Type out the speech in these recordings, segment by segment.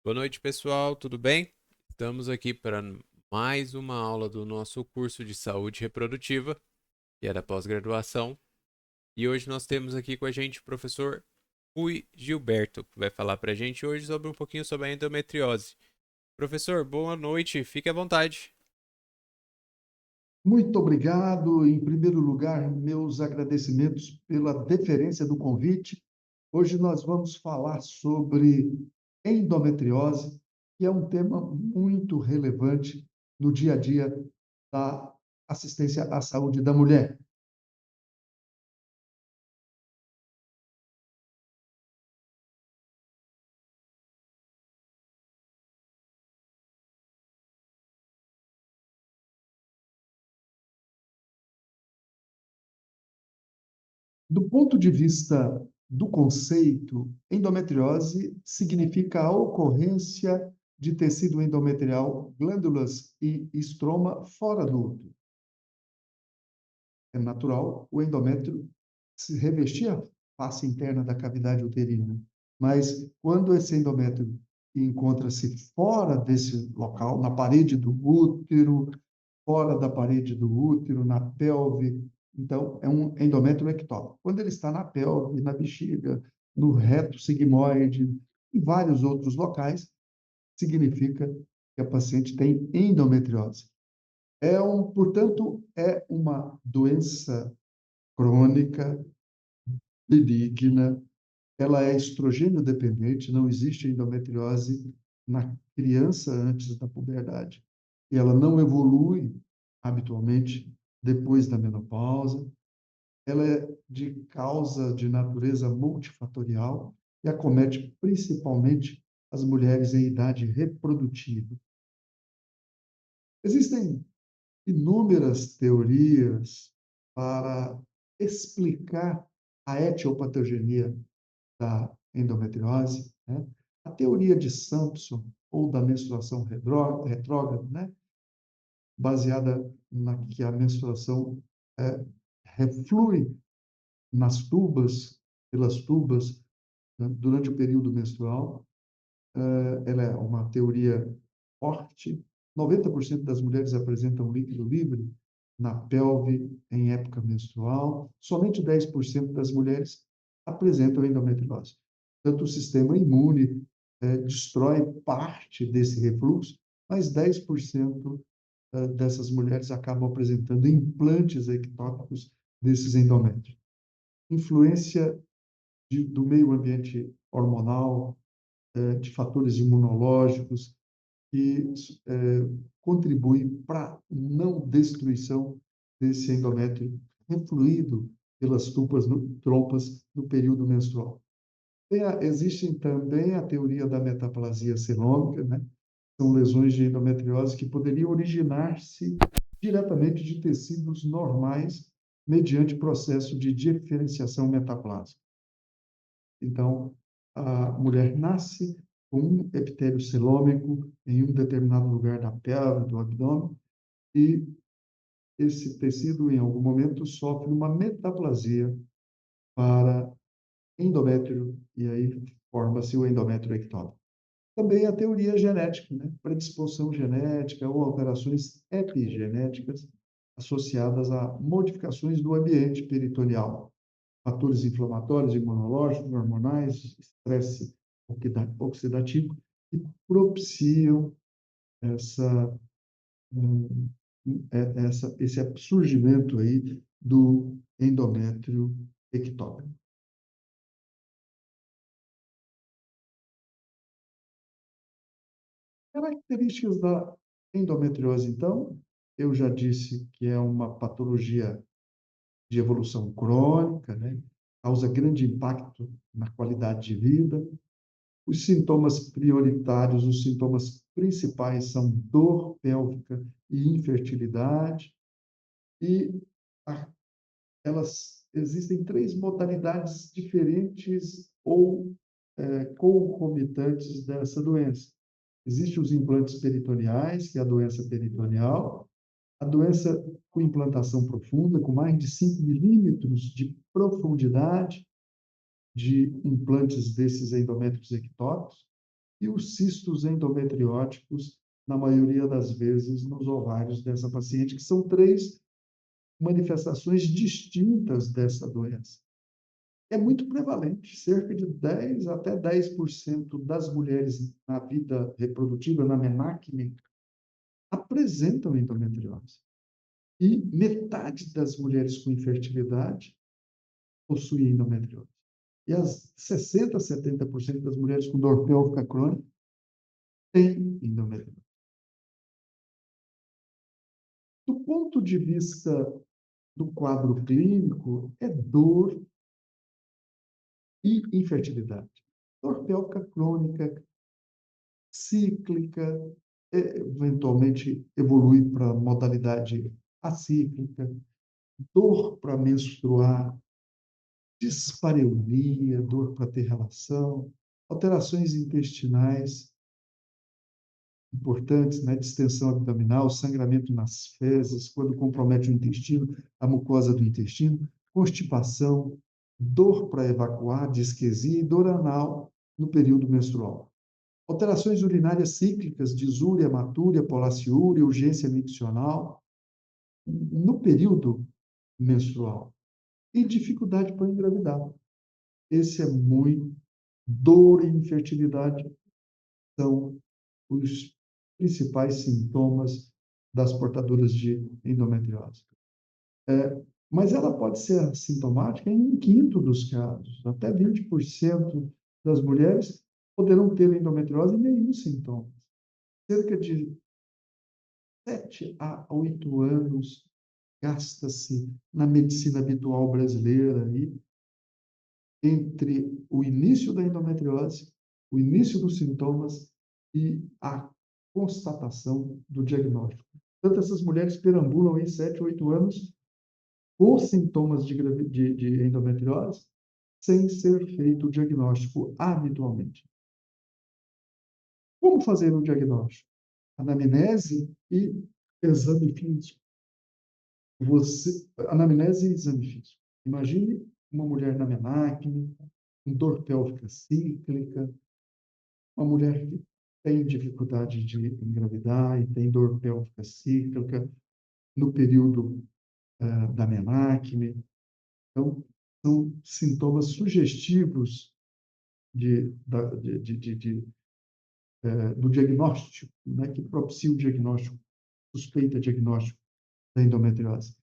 Boa noite, pessoal, tudo bem? Estamos aqui para mais uma aula do nosso curso de saúde reprodutiva, que é da pós-graduação. E hoje nós temos aqui com a gente o professor Rui Gilberto, que vai falar para a gente hoje sobre um pouquinho sobre a endometriose. Professor, boa noite, fique à vontade. Muito obrigado. Em primeiro lugar, meus agradecimentos pela deferência do convite. Hoje nós vamos falar sobre endometriose, que é um tema muito relevante no dia a dia da assistência à saúde da mulher. Do ponto de vista do conceito, endometriose significa a ocorrência de tecido endometrial, glândulas e estroma fora do útero. É natural o endométrio se revestir a face interna da cavidade uterina. Mas quando esse endométrio encontra-se fora desse local, na parede do útero, fora da parede do útero, na pelve, então é um endométrio ectópico. Quando ele está na pelve, na bexiga, no reto sigmoide, em vários outros locais, significa que a paciente tem endometriose. Portanto, é uma doença crônica, benigna, ela é estrogênio dependente, não existe endometriose na criança antes da puberdade. E ela não evolui habitualmente depois da menopausa. Ela é de causa de natureza multifatorial e acomete principalmente as mulheres em idade reprodutiva. Existem inúmeras teorias para explicar a etiopatogenia da endometriose, né? A teoria de Sampson, ou da menstruação retrógrada, né? Baseada na que a menstruação reflui nas tubas, pelas tubas, né? Durante o período menstrual. Ela é uma teoria forte. 90% das mulheres apresentam líquido livre na pelve em época menstrual. Somente 10% das mulheres apresentam endometriose. Tanto o sistema imune destrói parte desse refluxo, mas 10% dessas mulheres acabam apresentando implantes ectópicos desses endométrios. Influência do meio ambiente hormonal, de fatores imunológicos que contribuem para a não destruição desse endométrio refluído pelas trompas no período menstrual. Existe também a teoria da metaplasia celômica, né? São lesões de endometriose que poderiam originar-se diretamente de tecidos normais mediante processo de diferenciação metaplásica. Então, a mulher nasce com um epitélio celômico em um determinado lugar da pelve, do abdômen, e esse tecido, em algum momento, sofre uma metaplasia para endométrio, e aí forma-se o endométrio ectópico. Também a teoria genética, né? Predisposição genética ou alterações epigenéticas associadas a modificações do ambiente peritoneal, fatores inflamatórios, imunológicos, hormonais, estresse oxidativo, que propiciam essa, hum, esse surgimento aí do endométrio ectópico. Características da endometriose, então, eu já disse que é uma patologia de evolução crônica, né? Causa grande impacto na qualidade de vida. Os sintomas prioritários, os sintomas principais são dor pélvica e infertilidade. E a, elas existem três modalidades diferentes ou concomitantes dessa doença. Existem os implantes peritoneais, que é a doença peritoneal, a doença com implantação profunda, com mais de 5 milímetros de profundidade de implantes desses endométrios ectópicos. e os cistos endometrióticos, na maioria das vezes, nos ovários dessa paciente, que são três manifestações distintas dessa doença. É muito prevalente, cerca de 10 até 10% das mulheres na vida reprodutiva, na menarquia, apresentam endometriose. E metade das mulheres com infertilidade possuem endometriose. E as 60 a 70% das mulheres com dor pélvica crônica têm endometriose. Do ponto de vista do quadro clínico, é dor e infertilidade. Dor pélvica crônica, cíclica, eventualmente evolui para modalidade acíclica, dor para menstruar, dispareunia, dor para ter relação, alterações intestinais importantes, né? Distensão abdominal, sangramento nas fezes, quando compromete o intestino, a mucosa do intestino, constipação, dor para evacuar, disquesia e dor anal no período menstrual. Alterações urinárias cíclicas, disúria, matúria, polaciúria, urgência miccional, no período menstrual. E dificuldade para engravidar. Esse é muito. Dor e infertilidade são os principais sintomas das portadoras de endometriose. Mas ela pode ser assintomática em um quinto dos casos. Até 20% das mulheres poderão ter endometriose e nenhum sintoma. Cerca de 7 a 8 anos gasta-se na medicina habitual brasileira aí, entre o início da endometriose, o início dos sintomas e a constatação do diagnóstico. Portanto, essas mulheres perambulam em 7, 8 anos com sintomas de endometriose, sem ser feito o diagnóstico habitualmente. Como fazer o diagnóstico? Anamnese e exame físico. Anamnese e exame físico. Imagine uma mulher na menarquia, com dor pélvica cíclica, uma mulher que tem dificuldade de engravidar e tem dor pélvica cíclica no período da menarquia. Então, são sintomas sugestivos do diagnóstico, né, que propicia o diagnóstico, suspeita diagnóstico da endometriose.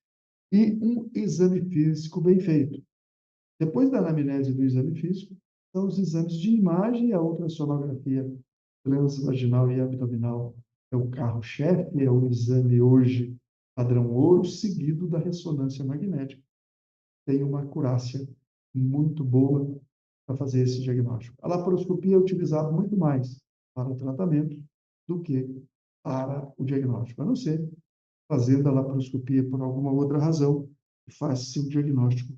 E um exame físico bem feito. Depois da anamnese do exame físico, são os exames de imagem e a ultrassonografia transvaginal e abdominal. É o carro-chefe, é o exame hoje padrão ouro, seguido da ressonância magnética. Tem uma acurácia muito boa para fazer esse diagnóstico. A laparoscopia é utilizada muito mais para o tratamento do que para o diagnóstico, a não ser fazendo a laparoscopia por alguma outra razão, faz-se o diagnóstico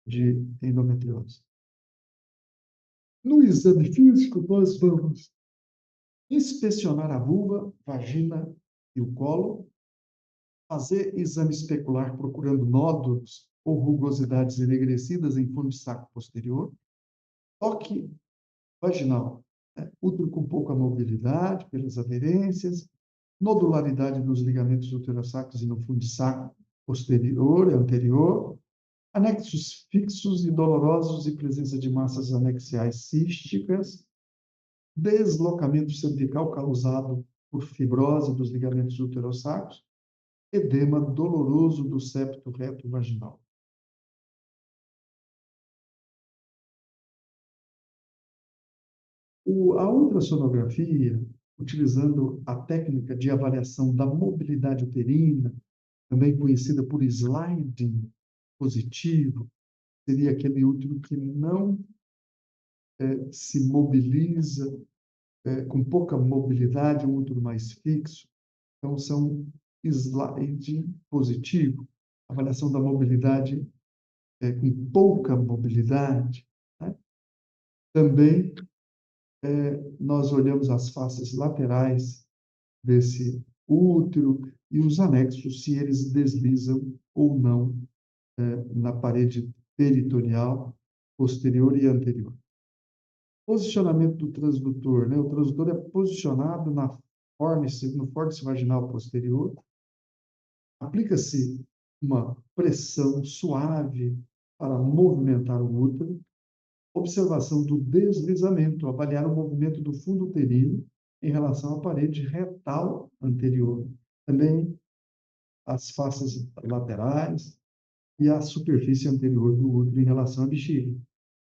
de endometriose. No exame físico, nós vamos inspecionar a vulva, vagina e o colo, fazer exame especular procurando nódulos ou rugosidades enegrecidas em fundo de saco posterior, toque vaginal, né? Útero com pouca mobilidade pelas aderências, nodularidade nos ligamentos uterossacros e no fundo de saco posterior e anterior, anexos fixos e dolorosos e presença de massas anexiais císticas, deslocamento cervical causado por fibrose dos ligamentos uterossacros, edema doloroso do septo reto vaginal. A ultrassonografia, utilizando a técnica de avaliação da mobilidade uterina, também conhecida por sliding positivo, seria aquele útero que não se mobiliza, com pouca mobilidade, um útero mais fixo. Então, são slide positivo, avaliação da mobilidade com pouca mobilidade. Né? Também nós olhamos as faces laterais desse útero e os anexos, se eles deslizam ou não na parede peritoneal posterior e anterior. Posicionamento do transdutor, né? O transdutor é posicionado no fórnice vaginal posterior. Aplica-se uma pressão suave para movimentar o útero. Observação do deslizamento, avaliar o movimento do fundo uterino em relação à parede retal anterior. Também as faces laterais e a superfície anterior do útero em relação à bexiga.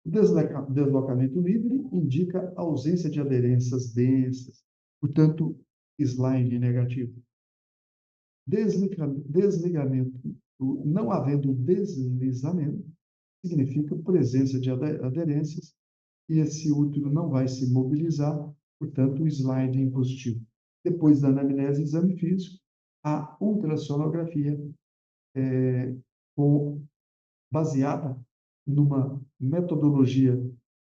O deslocamento livre indica ausência de aderências densas, portanto, slide negativo. Desligamento, não havendo deslizamento, significa presença de aderências e esse útero não vai se mobilizar, portanto, o slide positivo. Depois da anamnese e exame físico, a ultrassonografia baseada numa metodologia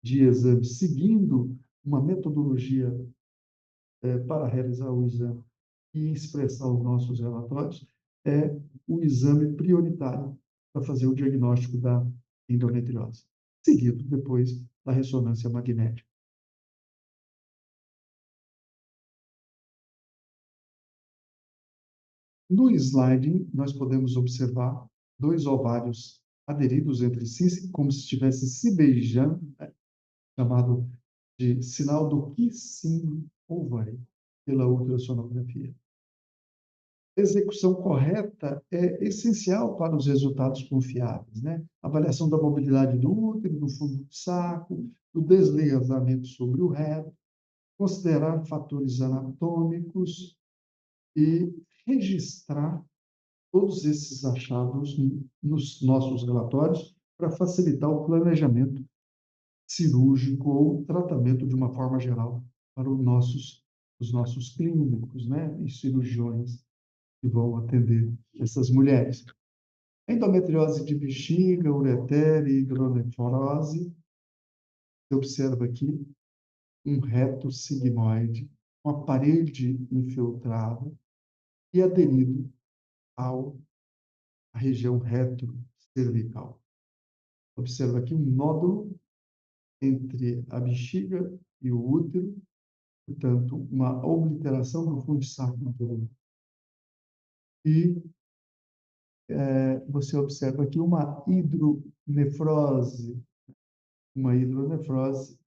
de exame, seguindo uma metodologia para realizar o exame e expressar os nossos relatórios, é o exame prioritário para fazer o diagnóstico da endometriose, seguido depois da ressonância magnética. No slide, nós podemos observar dois ovários aderidos entre si, como se estivesse se beijando, né? Chamado de sinal do kissing ovary, pela ultrassonografia. Execução correta é essencial para os resultados confiáveis, né? Avaliação da mobilidade do útero, do fundo do saco, do deslizamento sobre o reto, considerar fatores anatômicos e registrar todos esses achados nos nossos relatórios para facilitar o planejamento cirúrgico ou tratamento de uma forma geral para os nossos clínicos, né, e cirurgiões que vão atender essas mulheres. Endometriose de bexiga, ureter e hidronefrose. Você observa aqui um reto sigmoide, uma parede infiltrada e aderido à região retrocervical. Observa aqui um nódulo entre a bexiga e o útero, portanto, uma obliteração do fundo de saco anterior. E você observa aqui uma hidronefrose. Uma hidronefrose,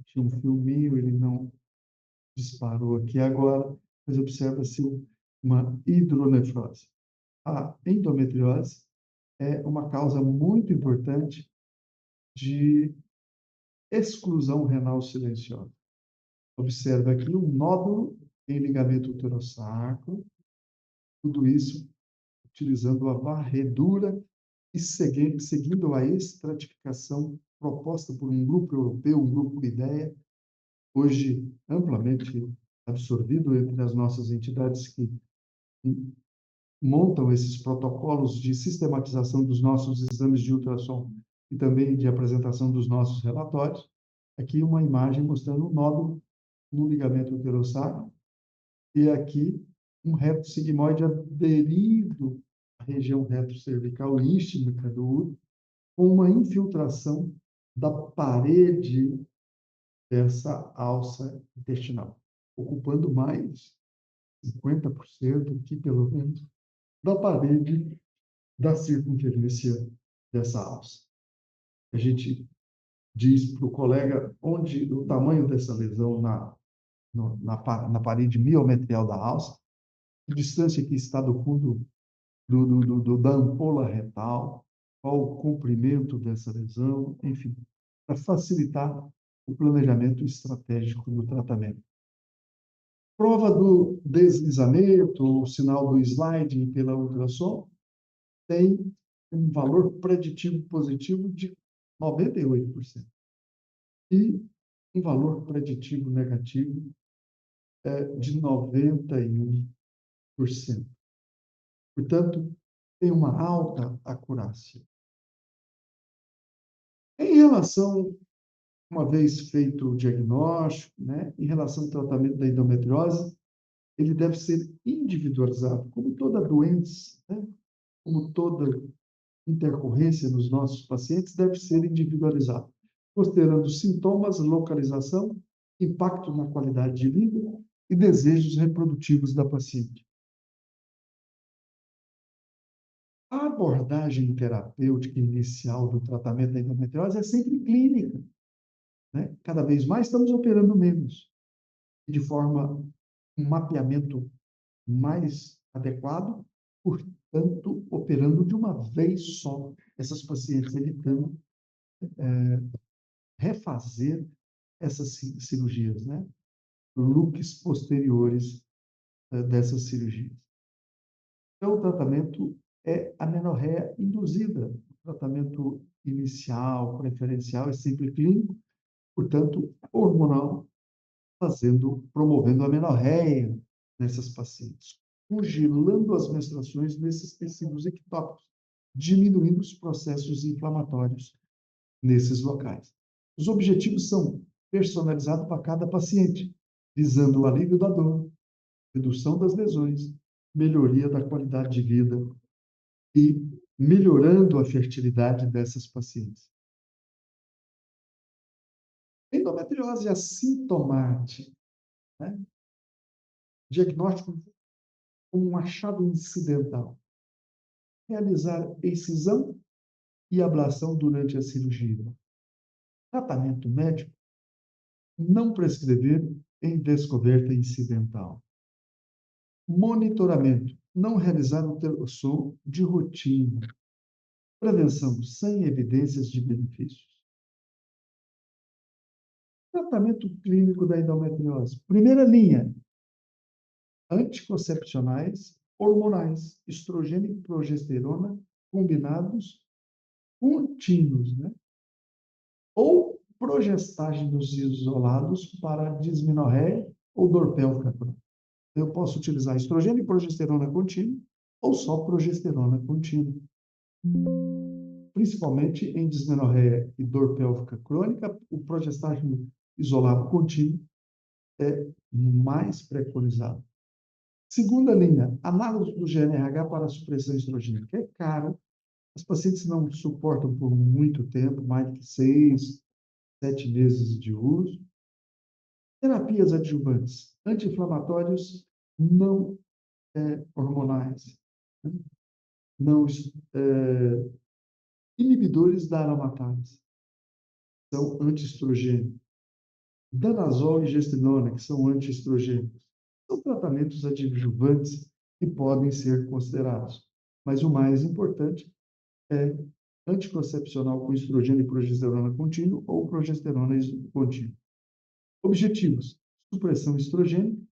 tinha um filminho, ele não disparou aqui agora, mas observa-se uma hidronefrose. A endometriose é uma causa muito importante de exclusão renal silenciosa. Observa aqui um nódulo em ligamento uterosacro, tudo isso utilizando a varredura e seguindo a estratificação proposta por um grupo europeu, um grupo IDEA, hoje amplamente absorvido entre as nossas entidades que montam esses protocolos de sistematização dos nossos exames de ultrassom e também de apresentação dos nossos relatórios. Aqui uma imagem mostrando um nódulo no ligamento uterosacro e aqui um reto sigmoide aderido à região retrocervical istímica do útero, com uma infiltração da parede dessa alça intestinal, ocupando mais 50% aqui, pelo menos, da parede da circunferência dessa alça. A gente diz para o colega onde o tamanho dessa lesão na parede miometrial da alça, a distância que está do fundo da ampola retal, qual o comprimento dessa lesão, enfim, para facilitar o planejamento estratégico do tratamento. Prova do deslizamento, o sinal do sliding pela ultrassom, tem um valor preditivo positivo de 98%. E um valor preditivo negativo de 91%. Portanto, tem uma alta acurácia. Em relação, uma vez feito o diagnóstico, né, em relação ao tratamento da endometriose, ele deve ser individualizado, como toda doença, né, como toda intercorrência nos nossos pacientes, deve ser individualizado. considerando sintomas, localização, impacto na qualidade de vida e desejos reprodutivos da paciente. A abordagem terapêutica inicial do tratamento da endometriose é sempre clínica, né? Cada vez mais estamos operando menos, de forma um mapeamento mais adequado, portanto, operando de uma vez só essas pacientes, evitando refazer essas cirurgias, né? Looks posteriores dessas cirurgias. Então, o tratamento é amenorreia induzida. O tratamento inicial, preferencial, é sempre clínico, portanto, hormonal, promovendo a amenorreia nessas pacientes, congelando as menstruações nesses tecidos ectópicos, diminuindo os processos inflamatórios nesses locais. Os objetivos são personalizados para cada paciente, visando o alívio da dor, redução das lesões, melhoria da qualidade de vida e melhorando a fertilidade dessas pacientes. Endometriose assintomática, né? Diagnóstico com um achado incidental. Realizar excisão e ablação durante a cirurgia. Tratamento médico. Não prescrever em descoberta incidental. Monitoramento. Não realizar ultrassom de rotina. Prevenção sem evidências de benefícios. Tratamento clínico da endometriose. Primeira linha. Anticoncepcionais hormonais, estrogênio e progesterona combinados contínuos, né? Ou progestágenos isolados para dismenorreia ou dor pélvica crônica. Eu posso utilizar estrogênio e progesterona contínua ou só progesterona contínua. Principalmente em dismenorreia e dor pélvica crônica, o progestágeno isolado contínuo é mais preconizado. Segunda linha, análise do GNRH para a supressão estrogênica. É caro, as pacientes não suportam por muito tempo, mais de 6, 7 meses de uso. Terapias adjuvantes, anti-inflamatórios não hormonais, né? Não inibidores da aromatase, são antiestrogênicos. Danazol e gestrinona, que são antiestrogênicos, são tratamentos adjuvantes que podem ser considerados. Mas o mais importante é anticoncepcional com estrogênio e progesterona contínuo ou progesterona contínua. Objetivos: supressão estrogênica,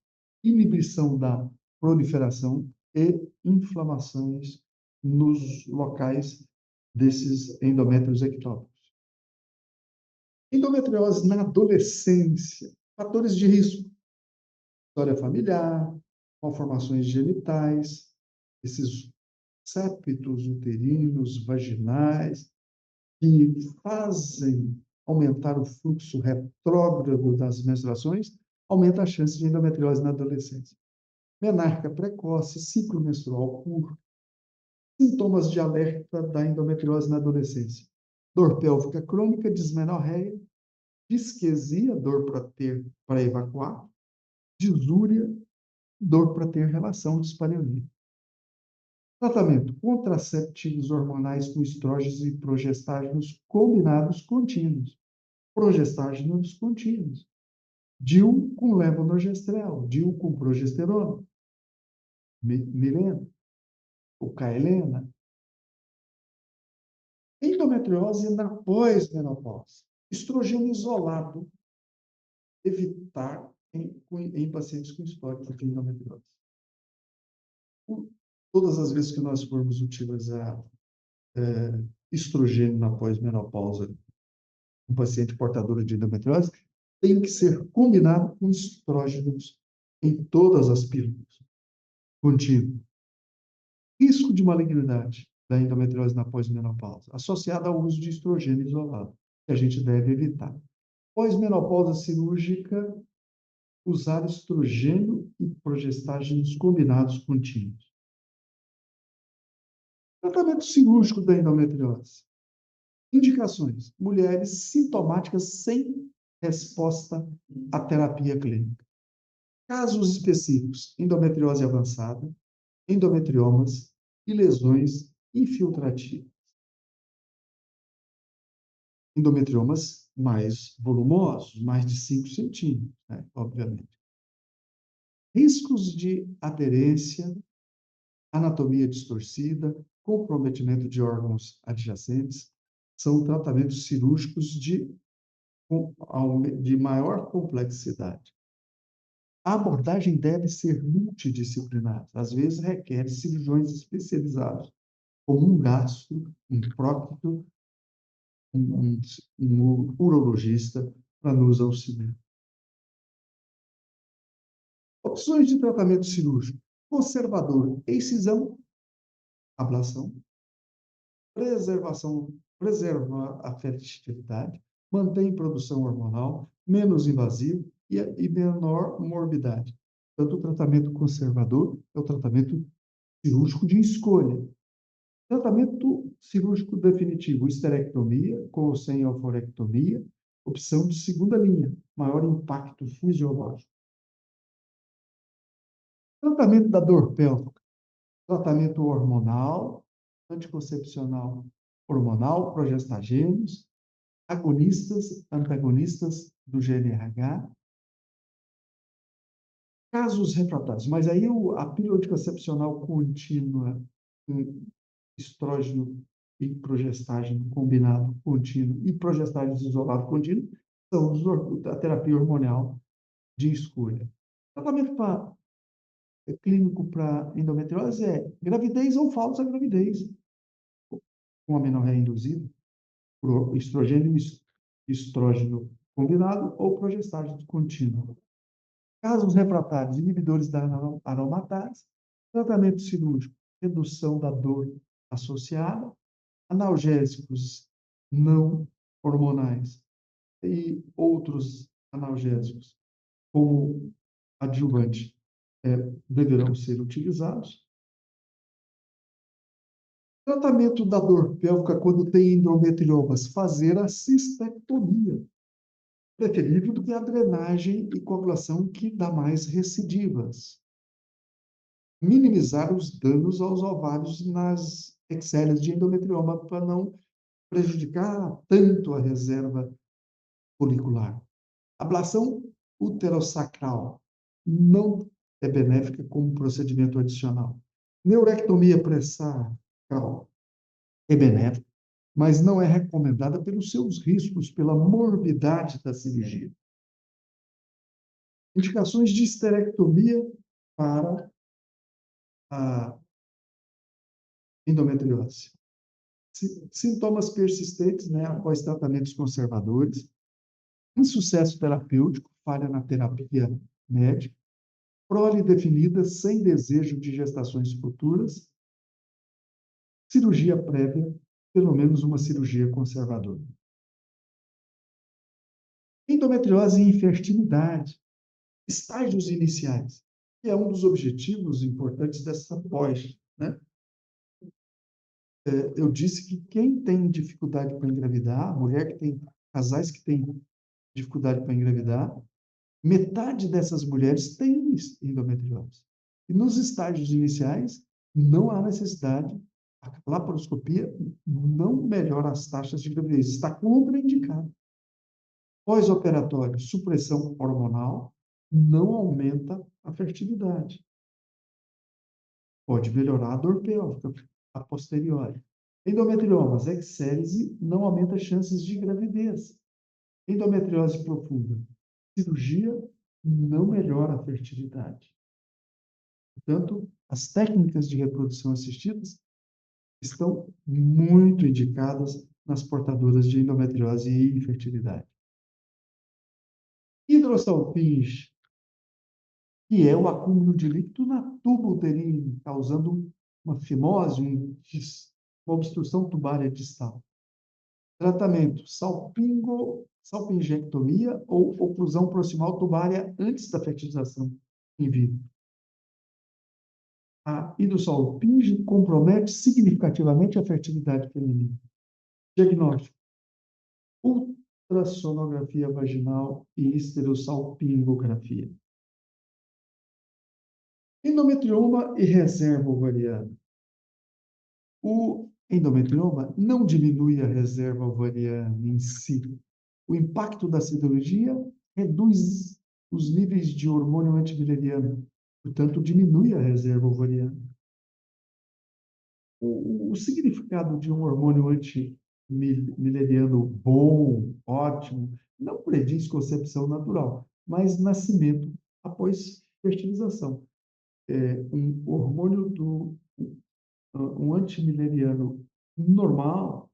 inibição da proliferação e inflamações nos locais desses endométrios ectópicos. Endometriose na adolescência. Fatores de risco: história familiar, malformações genitais, esses septos uterinos, vaginais, que fazem aumentar o fluxo retrógrado das menstruações, aumenta a chance de endometriose na adolescência. Menarca precoce, ciclo menstrual curto, sintomas de alerta da endometriose na adolescência. Dor pélvica crônica, dismenorreia, disquesia, dor para evacuar, disúria, dor para ter relação, dispareunia. Tratamento: contraceptivos hormonais com estrógenos e progestágenos combinados contínuos. Progestágenos contínuos. DIU com levonorgestrel, DIU com progesterona, Mirena, ou Caelena. Endometriose na pós-menopausa. Estrogênio isolado, evitar em pacientes com histórico de endometriose. Todas as vezes que nós formos utilizar estrogênio na pós-menopausa, um paciente portador de endometriose, tem que ser combinado com estrógenos em todas as pílulas, contínuo. Risco de malignidade da endometriose na pós-menopausa, associado ao uso de estrogênio isolado, que a gente deve evitar. Pós-menopausa cirúrgica, usar estrogênio e progestágenos combinados contínuos. Tratamento cirúrgico da endometriose. Indicações: mulheres sintomáticas sem resposta à terapia clínica. Casos específicos: endometriose avançada, endometriomas e lesões infiltrativas. Endometriomas mais volumosos, mais de 5 centímetros, né, obviamente. Riscos de aderência, anatomia distorcida, comprometimento de órgãos adjacentes, são tratamentos cirúrgicos de maior complexidade. A abordagem deve ser multidisciplinar, às vezes requer cirurgiões especializados, como um gastro, um prócto, um urologista, para nos auxiliar. Opções de tratamento cirúrgico: conservador, excisão, ablação, preserva a fertilidade, mantém produção hormonal, menos invasivo e menor morbidade. Tanto o tratamento conservador é o tratamento cirúrgico de escolha. Tratamento cirúrgico definitivo: esterectomia com ou sem alforectomia, opção de segunda linha, maior impacto fisiológico. Tratamento da dor pélvica: tratamento hormonal, anticoncepcional hormonal, progestagênios, agonistas, antagonistas do GnRH. Casos refratários, mas aí a pílula anticoncepcional contínua, com estrógeno e progestágeno combinado contínuo e progestágeno isolado contínuo, são a terapia hormonal de escolha. Tratamento clínico para endometriose é gravidez ou falsa gravidez, com amenorreia induzida, por estrogênio e estrógeno combinado ou progestágeno contínuo. Casos refratários: inibidores da aromatase, tratamento cirúrgico, redução da dor associada, analgésicos não hormonais e outros analgésicos como adjuvante deverão ser utilizados. Tratamento da dor pélvica quando tem endometriomas: fazer a cistectomia, preferível do que a drenagem e coagulação, que dá mais recidivas. Minimizar os danos aos ovários nas excélias de endometrioma para não prejudicar tanto a reserva folicular. Ablação uterosacral não é benéfica como procedimento adicional. Neurectomia pré-sacral é benéfica, mas não é recomendada pelos seus riscos, pela morbidade da cirurgia. Indicações de esterectomia para a endometriose. Sintomas persistentes, né, após tratamentos conservadores, insucesso terapêutico, falha na terapia médica, prole definida sem desejo de gestações futuras, cirurgia prévia, pelo menos uma cirurgia conservadora. Endometriose e infertilidade, estágios iniciais, que é um dos objetivos importantes dessa pós, né? Eu disse que quem tem dificuldade para engravidar, casais que têm dificuldade para engravidar, metade dessas mulheres tem endometriose. E nos estágios iniciais, não há necessidade, a laparoscopia não melhora as taxas de gravidez, está contraindicado. Pós-operatório, supressão hormonal não aumenta a fertilidade. Pode melhorar a dor pélvica a posteriori. Endometriomas, excélise, não aumenta as chances de gravidez. Endometriose profunda, cirurgia não melhora a fertilidade. Portanto, as técnicas de reprodução assistidas estão muito indicadas nas portadoras de endometriose e infertilidade. Hidrossalpinge, que é o acúmulo de líquido na tuba uterina, causando uma fimose, uma obstrução tubária distal. Tratamento: salpingectomia ou oclusão proximal tubária antes da fertilização in vitro. A hidrossalpinge compromete significativamente a fertilidade feminina. Diagnóstico: ultrassonografia vaginal e esterossalpingografia. Endometrioma e reserva ovariana. O endometrioma não diminui a reserva ovariana em si. O impacto da cirurgia reduz os níveis de hormônio antimileriano, portanto, diminui a reserva ovariana. O significado de um hormônio antimileriano bom, ótimo, não prediz concepção natural, mas nascimento após fertilização. Um hormônio um antimileriano normal,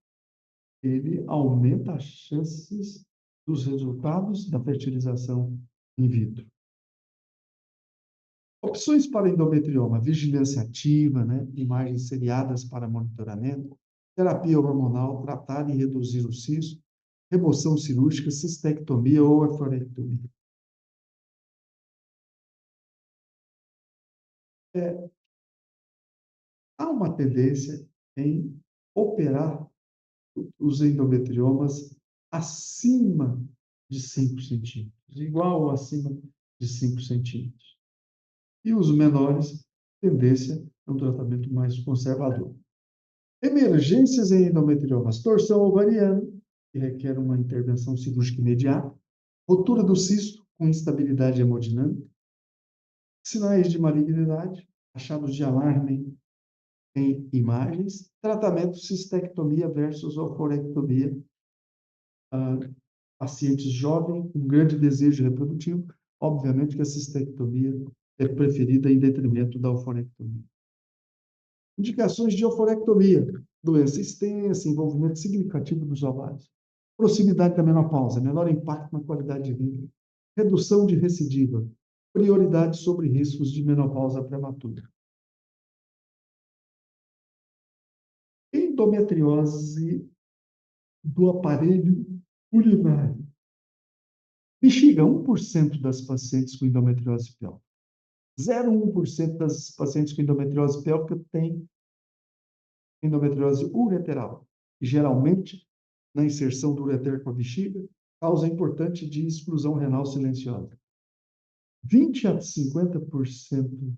ele aumenta as chances dos resultados da fertilização in vitro. Opções para endometrioma: vigilância ativa, né? Imagens seriadas para monitoramento, terapia hormonal, tratar e reduzir o cisto, remoção cirúrgica, cistectomia ou oforectomia. Há uma tendência em operar os endometriomas acima de 5 centímetros, igual ou acima de 5 centímetros. E os menores, tendência a um tratamento mais conservador. Emergências em endometriomas: torção ovariana, que requer uma intervenção cirúrgica imediata, rotura do cisto com instabilidade hemodinâmica, sinais de malignidade, achados de alarme em imagens, tratamento cistectomia versus oforectomia, pacientes jovens com grande desejo reprodutivo, obviamente que a cistectomia é preferida em detrimento da oforectomia. Indicações de oforectomia: doença extensa, envolvimento significativo dos ovários, proximidade da menopausa, menor impacto na qualidade de vida, redução de recidiva, prioridade sobre riscos de menopausa prematura. Endometriose do aparelho urinário. Bexiga: 1% das pacientes com endometriose pélvica. 0,1% das pacientes com endometriose pélvica têm endometriose ureteral, que geralmente, na inserção do ureter com a bexiga, causa importante de exclusão renal silenciosa. 20 a 50%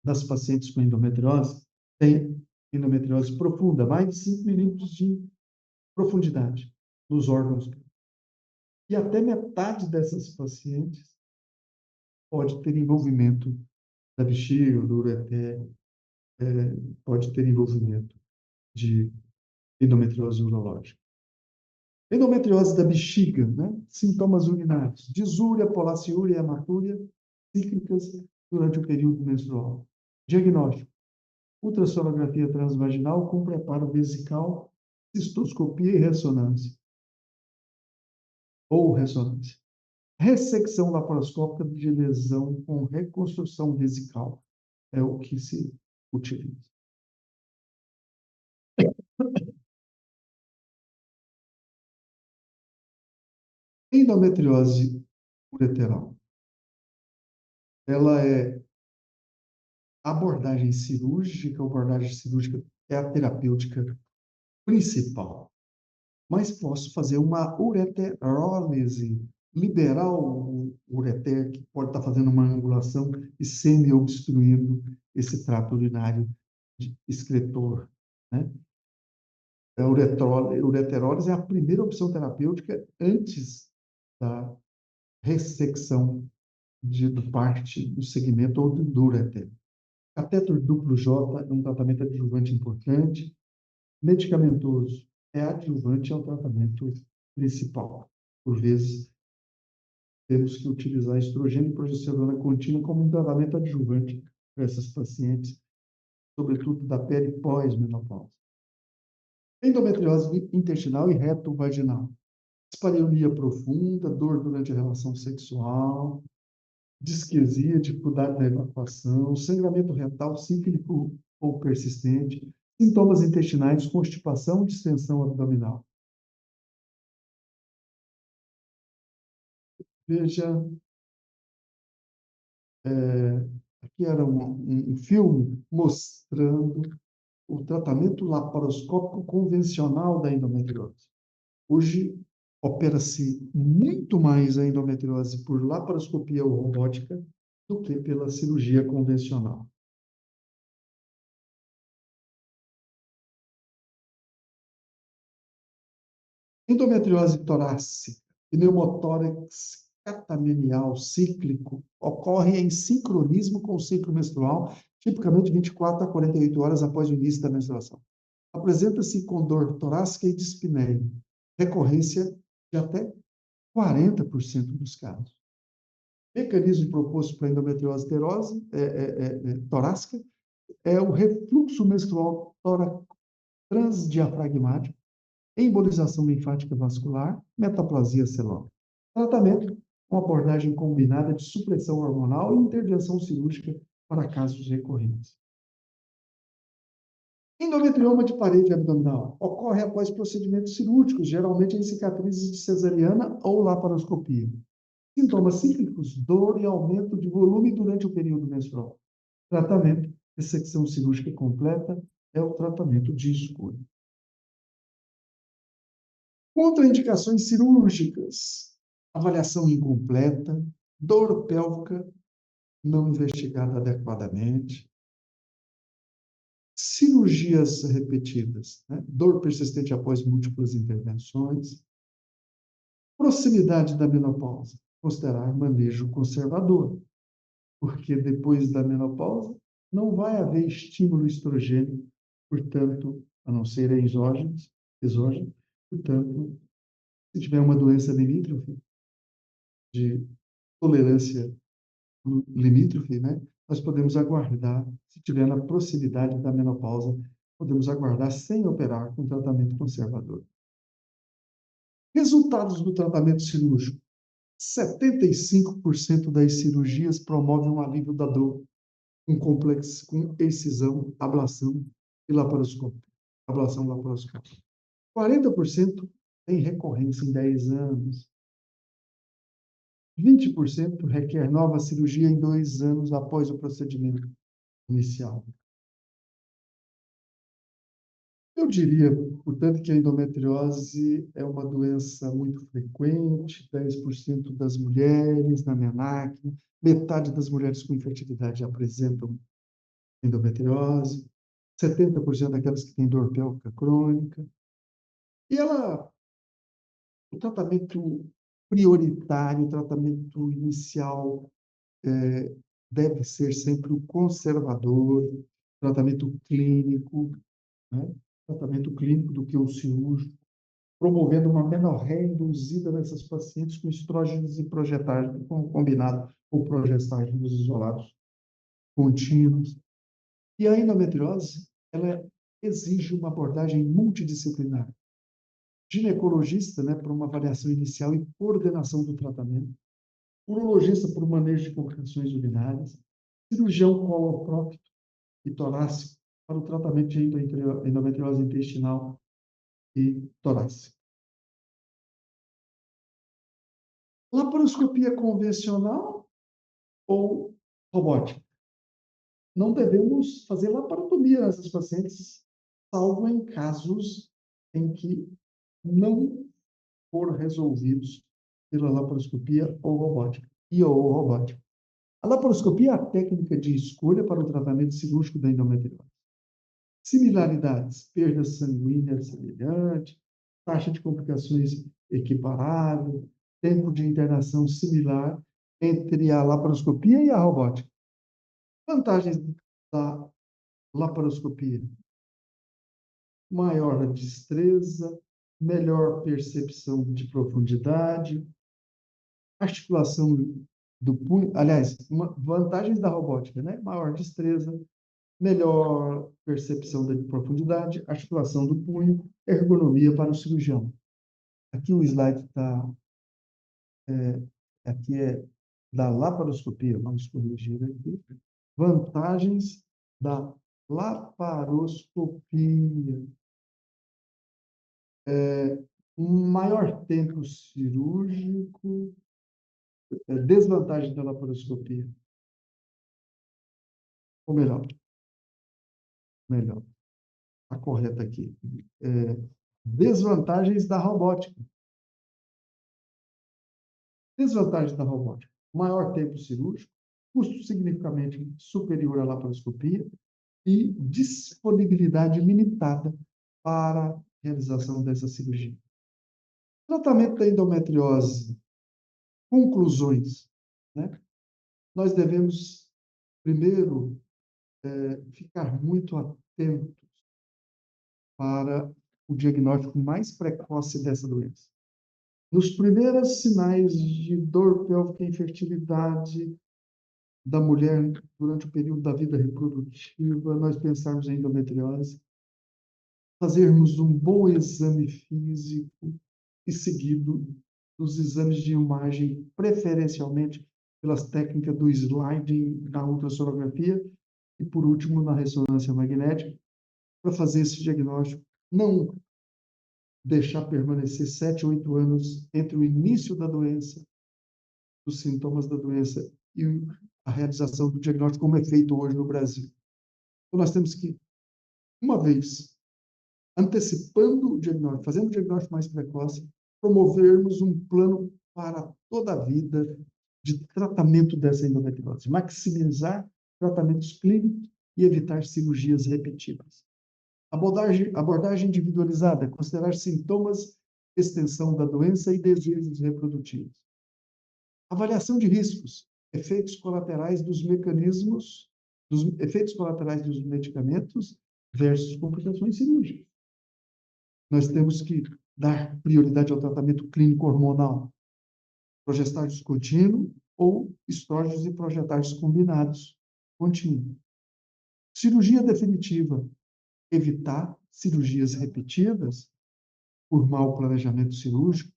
das pacientes com endometriose têm endometriose profunda, mais de 5 milímetros de profundidade nos órgãos. E até metade dessas pacientes pode ter envolvimento da bexiga, do ureter, pode ter envolvimento de endometriose urológica. Endometriose da bexiga, né? Sintomas urinários: disúria, polaciúria e hematúria cíclicas durante o período menstrual. Diagnóstico: ultrassonografia transvaginal com preparo vesical, cistoscopia e ressonância. Ou ressonância. Ressecção laparoscópica de lesão com reconstrução vesical é o que se utiliza. Endometriose ureteral. Ela é abordagem cirúrgica, a abordagem cirúrgica é a terapêutica principal. Mas posso fazer uma ureterólise, liberar o ureter, que pode estar fazendo uma angulação e semi-obstruindo esse trato urinário excretor, né? A ureterólise é a primeira opção terapêutica antes da ressecção do parte do segmento ou do ureter. Catéter duplo J é um tratamento adjuvante importante. Medicamentoso é adjuvante ao tratamento principal. Por vezes, temos que utilizar estrogênio e progesterona contínua como um tratamento adjuvante para essas pacientes, sobretudo da pele pós-menopausa. Endometriose intestinal e reto-vaginal. Dispareunia profunda, dor durante a relação sexual, disquesia, dificuldade na evacuação, sangramento retal cíclico ou persistente, sintomas intestinais, constipação, distensão abdominal. Veja, aqui era um filme mostrando o tratamento laparoscópico convencional da endometriose. Hoje, opera-se muito mais a endometriose por laparoscopia ou robótica do que pela cirurgia convencional. Endometriose torácica, pneumotórax catamenial cíclico, ocorre em sincronismo com o ciclo menstrual, tipicamente 24 a 48 horas após o início da menstruação. Apresenta-se com dor torácica e dispneia, recorrência de até 40% dos casos. Mecanismo proposto para a endometriose torácica é o refluxo menstrual transdiafragmático, embolização linfática vascular, metaplasia celular. Tratamento com abordagem combinada de supressão hormonal e intervenção cirúrgica para casos recorrentes. Endometrioma de parede abdominal ocorre após procedimentos cirúrgicos, geralmente em cicatrizes de cesariana ou laparoscopia. Sintomas cíclicos, dor e aumento de volume durante o período menstrual. Tratamento, ressecção cirúrgica completa é o tratamento de escolha. Contraindicações cirúrgicas, avaliação incompleta, dor pélvica não investigada adequadamente, cirurgias repetidas, né? Dor persistente após múltiplas intervenções, proximidade da menopausa, considerar manejo conservador, porque depois da menopausa não vai haver estímulo estrogênico, portanto, a não ser exógeno, portanto, se tiver uma doença limítrofe, de tolerância limítrofe, né, nós podemos aguardar, se tiver na proximidade da menopausa, podemos aguardar sem operar com tratamento conservador. Resultados do tratamento cirúrgico. 75% das cirurgias promovem um alívio da dor, um complexo com excisão, ablação e laparoscópio. Ablação laparoscópica. 40% tem recorrência em 10 anos. 20% requer nova cirurgia em 2 anos após o procedimento inicial. Eu diria, portanto, que a endometriose é uma doença muito frequente, 10% das mulheres na MENAC, metade das mulheres com infertilidade apresentam endometriose, 70% daquelas que têm dor pélvica crônica. E o tratamento prioritário, o tratamento inicial, deve ser sempre o conservador, tratamento clínico, né? Tratamento clínico do que o cirúrgico, promovendo uma menorreia induzida nessas pacientes com estrógenos e progestágenos, combinado com progestágenos isolados contínuos. E a endometriose, ela exige uma abordagem multidisciplinar. Ginecologista, né, para uma avaliação inicial e coordenação do tratamento. Urologista para o manejo de complicações urinárias. Cirurgião coloprócito e torácico para o tratamento de endometriose intestinal e torácica. Laparoscopia convencional ou robótica? Não devemos fazer laparotomia nessas pacientes, salvo em casos em que não foram resolvidos pela laparoscopia ou robótica. A laparoscopia é a técnica de escolha para o tratamento cirúrgico da endometriose. Similaridades: perda sanguínea semelhante, taxa de complicações equiparável, tempo de internação similar entre a laparoscopia e a robótica. Vantagens da laparoscopia: maior destreza, melhor percepção de profundidade, articulação do punho. Aliás, vantagens da robótica, né? Maior destreza, melhor percepção de profundidade, articulação do punho, ergonomia para o cirurgião. Aqui o slide está. Aqui é da laparoscopia, vamos corrigir aqui. Vantagens da laparoscopia. Maior tempo cirúrgico, desvantagem da laparoscopia. Ou melhor, a correta aqui. Desvantagens da robótica. Desvantagens da robótica. Maior tempo cirúrgico, custo significativamente superior à laparoscopia e disponibilidade limitada para a realização dessa cirurgia. Tratamento da endometriose. Conclusões, né? Nós devemos, primeiro, ficar muito atentos para o diagnóstico mais precoce dessa doença. Nos primeiros sinais de dor pélvica e infertilidade da mulher durante o período da vida reprodutiva, nós pensarmos em endometriose, fazermos um bom exame físico e seguido dos exames de imagem, preferencialmente pelas técnicas do sliding, da ultrassonografia e, por último, na ressonância magnética, para fazer esse diagnóstico. Não deixar permanecer 7, 8 anos entre o início da doença, os sintomas da doença e a realização do diagnóstico, como é feito hoje no Brasil. Então, nós temos que, uma vez antecipando o diagnóstico, fazendo o diagnóstico mais precoce, promovermos um plano para toda a vida de tratamento dessa endometriose, maximizar tratamentos clínicos e evitar cirurgias repetidas. Abordagem individualizada, considerar sintomas, extensão da doença e desejos reprodutivos. Avaliação de riscos, efeitos colaterais dos mecanismos, dos efeitos colaterais dos medicamentos versus complicações cirúrgicas. Nós temos que dar prioridade ao tratamento clínico hormonal, progestágeos contínuo ou estrógenos e progestágeos combinados contínuo. Cirurgia definitiva, evitar cirurgias repetidas por mau planejamento cirúrgico,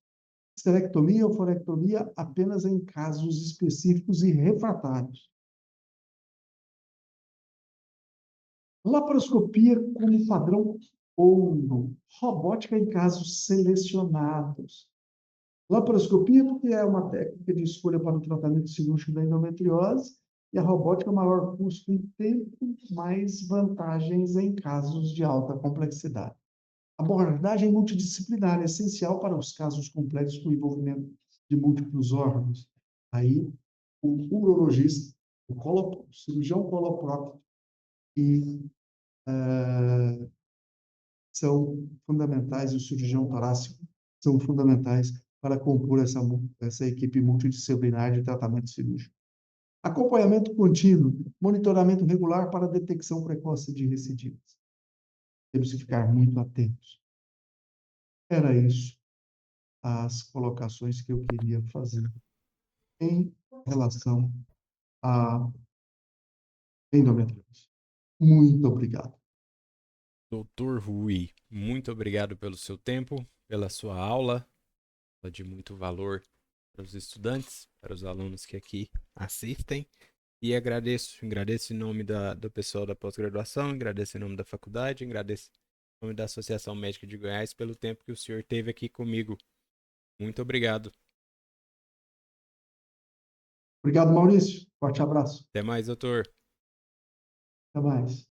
esterectomia ou forectomia apenas em casos específicos e refratários. Laparoscopia como padrão ouro, robótica em casos selecionados. Laparoscopia, porque é uma técnica de escolha para o tratamento cirúrgico da endometriose, e a robótica, maior custo em tempo, mais vantagens em casos de alta complexidade. Abordagem multidisciplinar é essencial para os casos complexos com envolvimento de múltiplos órgãos. Aí, o urologista, o cirurgião coloprócto e são fundamentais, e o cirurgião torácico são fundamentais para compor essa equipe multidisciplinar de tratamento cirúrgico. Acompanhamento contínuo, monitoramento regular para detecção precoce de recidivas. Temos que ficar muito atentos. Era isso as colocações que eu queria fazer em relação à endometriose. Muito obrigado. Doutor Rui, muito obrigado pelo seu tempo, pela sua aula, de muito valor para os estudantes, para os alunos que aqui assistem. E agradeço em nome do pessoal da pós-graduação, agradeço em nome da faculdade, agradeço em nome da Associação Médica de Goiás pelo tempo que o senhor teve aqui comigo. Muito obrigado. Obrigado, Maurício. Forte abraço. Até mais, doutor. Até mais.